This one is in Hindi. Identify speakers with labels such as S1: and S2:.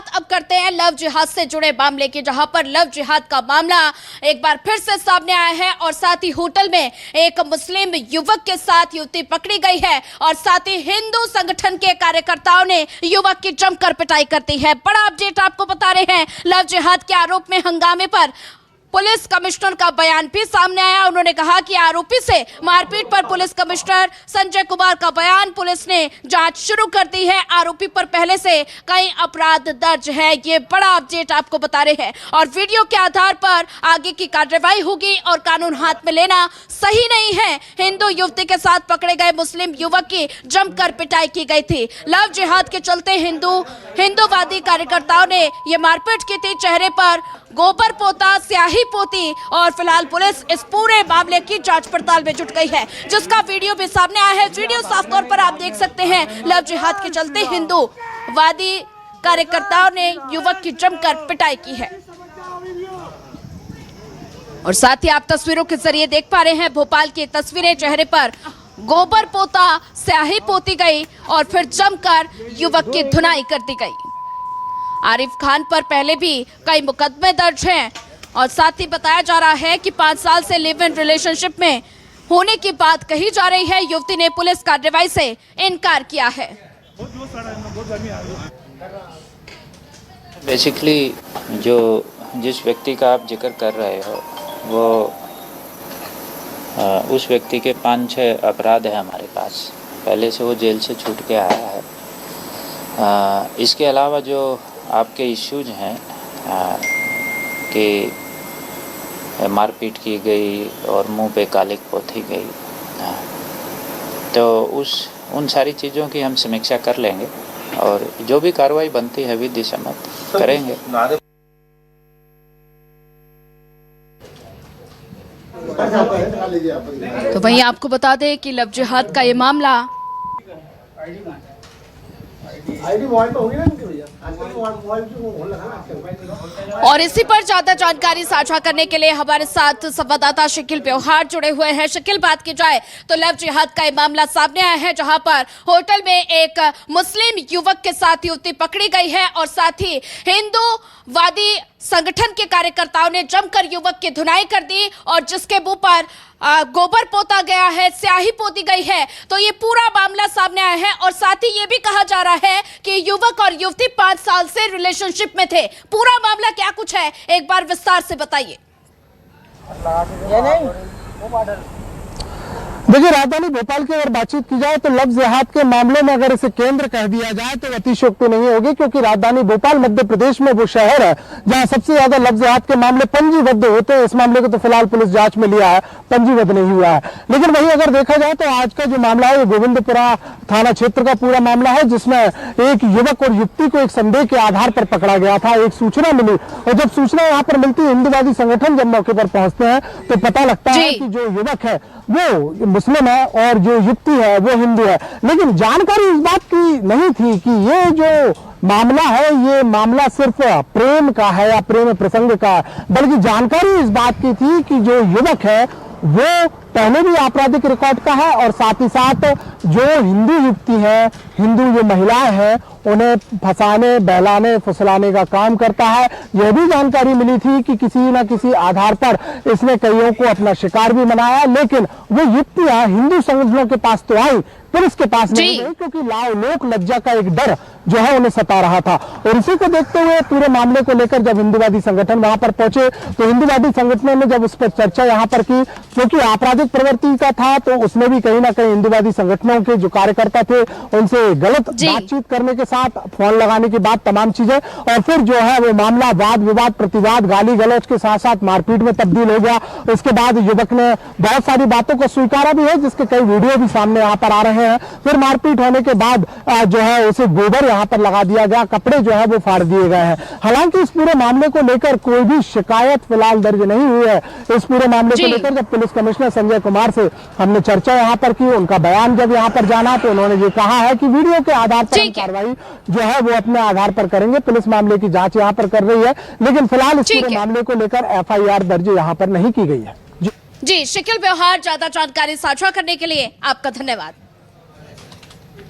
S1: अब करते हैं लव जिहाद से जुड़े मामले की, जहां पर लव जिहाद का मामला एक बार फिर से सामने आया है और साथ ही होटल में एक मुस्लिम युवक के साथ युवती पकड़ी गई है और साथ ही हिंदू संगठन के कार्यकर्ताओं ने युवक की जमकर पिटाई कर दी है। बड़ा अपडेट आपको बता रहे हैं, लव जिहाद के आरोप में हंगामे पर पुलिस कमिश्नर का बयान भी सामने आया। उन्होंने कहा कि आरोपी से मारपीट पर पुलिस कमिश्नर संजय कुमार का बयान, पुलिस ने जांच शुरू कर दी है। आरोपी पर पहले से कई अपराध दर्ज है। ये बड़ा अपडेट आपको बता रहे हैं और वीडियो के आधार पर आगे की कार्रवाई होगी और कानून हाथ में लेना सही नहीं है। हिंदू युवती के साथ पकड़े गए मुस्लिम युवक की जमकर पिटाई की गई थी। लव जिहाद के चलते हिंदूवादी कार्यकर्ताओं ने ये मारपीट की थी। चेहरे पर गोबर पोता, स्याही पोती और फिलहाल पुलिस इस पूरे मामले की जांच पड़ताल में जुट गई है, जिसका वीडियो भी सामने आया है। वीडियो साफ तौर पर आप देख सकते हैं। लव जिहाद के चलते हिंदूवादी कार्यकर्ताओं ने युवक की जमकर पिटाई की है और साथ ही आप तस्वीरों के जरिए देख पा रहे हैं भोपाल की तस्वीरें। चेहरे पर गोबर पोता, स्याही पोती गई और फिर जमकर युवक की धुनाई कर दी गई। आरिफ खान पर पहले भी कई मुकदमे दर्ज हैं और साथ ही बताया जा रहा है कि 5 साल से लिव इन रिलेशनशिप में होने की बात कही जा रही है। युवती ने पुलिस कार्रवाई से इनकार किया है।
S2: बेसिकली जिस व्यक्ति का आप जिक्र कर रहे हो वो उस व्यक्ति के 5-6 अपराध है हमारे पास। पहले से वो जेल से छूट के आया है। इसके अलावा जो आपके इश्यूज हैं कि मारपीट की गई और मुंह पे कालिक पोती गई, तो उन सारी चीज़ों की हम समीक्षा कर लेंगे और जो भी कार्रवाई बनती है विधि सम्मत करेंगे।
S1: तो वहीं आपको बता दें कि लव जिहाद का ये मामला और इसी पर ज्यादा जानकारी साझा करने के लिए हमारे साथ संवाददाता शकील व्यवहार जुड़े हुए हैं। शकील, बात की जाए तो लव जिहाद का ये मामला सामने आया है, जहां पर होटल में एक मुस्लिम युवक के साथ युवती पकड़ी गई है और साथ ही हिंदूवादी संगठन के कार्यकर्ताओं ने जमकर युवक की धुनाई कर दी और जिसके मुंह पर गोबर पोता गया है, स्याही पोती गई है। तो ये पूरा मामला सामने आया है और साथ ही ये भी कहा जा रहा है कि युवक और युवती 5 साल से रिलेशनशिप में थे। पूरा मामला क्या कुछ है, एक बार विस्तार से बताइए।
S3: देखिए, राजधानी भोपाल की अगर बातचीत की जाए तो लव जिहाद के मामले में अगर इसे केंद्र कह दिया जाए तो अतिशयोक्ति नहीं होगी, क्योंकि राजधानी भोपाल मध्य प्रदेश में वो शहर है जहां सबसे ज्यादा लव जिहाद के मामले पंजीबद्ध होते हैं। इस मामले को तो फिलहाल पुलिस जांच में लिया है, पंजीबद्ध नहीं हुआ है। लेकिन वहीं अगर देखा जाए तो आज का जो मामला है वो गोविंदपुरा थाना क्षेत्र का पूरा मामला है, जिसमें एक युवक और युवती को एक संदेह के आधार पर पकड़ा गया था। एक सूचना मिली और जब सूचना यहाँ पर मिलती है, हिंदूवादी संगठन जब मौके पर पहुंचते हैं तो पता लगता है कि जो युवक है वो मुस्लिम है और जो युवती है वो हिंदू है। लेकिन जानकारी इस बात की नहीं थी कि ये जो मामला है ये मामला सिर्फ प्रेम का है या प्रेम प्रसंग का है, बल्कि जानकारी इस बात की थी कि जो युवक है वो पहले भी आपराधिक रिकॉर्ड का है और साथ ही साथ जो हिंदू युवती है, हिंदू जो महिलाएं हैं, उन्हें फंसाने, बहलाने, फुसलाने का काम करता है। यह भी जानकारी मिली थी कि किसी न किसी आधार पर इसने कईयों को अपना शिकार भी बनाया। लेकिन वो युवतियां हिंदू संगठनों के पास तो आई, पुलिस के पास नहीं गई, क्योंकि लोक लज्जा का एक डर जो है उन्हें सता रहा था। और इसी को देखते हुए पूरे मामले को लेकर जब हिंदूवादी संगठन वहां पर पहुंचे तो हिंदूवादी संगठनों ने जब उस पर चर्चा यहाँ पर की, क्योंकि आपराधिक प्रवृत्ति का था, तो उसमें भी कहीं ना कहीं हिंदूवादी संगठनों के जो कार्यकर्ता थे उनसे गलत बातचीत करने के साथ फोन लगाने की बात, तमाम चीजें, और फिर जो है वो मामला वाद विवाद, प्रतिवाद, गाली गलौज के साथ साथ मारपीट में तब्दील हो गया। उसके बाद युवक ने बहुत सारी बातों को स्वीकारा भी है, जिसके कई वीडियो भी सामने यहाँ पर आ रहे हैं। फिर मारपीट होने के बाद जो है उसे गोबर यहाँ पर लगा दिया गया, कपड़े जो है वो फाड़ दिए गए हैं। हालांकि इस पूरे मामले को लेकर कोई भी शिकायत फिलहाल दर्ज नहीं हुई है। इस पूरे मामले को लेकर जब पुलिस कमिश्नर संजय कुमार से हमने चर्चा यहाँ पर की, उनका बयान जब यहाँ पर जाना तो उन्होंने ये कहा है कि वीडियो के आधार पर कार्रवाई जो है वो अपने आधार पर करेंगे। पुलिस मामले की जांच यहाँ पर कर रही है, लेकिन फिलहाल इस पूरे मामले को लेकर FIR दर्ज यहाँ पर नहीं की गई है।
S1: जी, शकील व्यवहार, ज्यादा जानकारी साझा करने के लिए आपका धन्यवाद।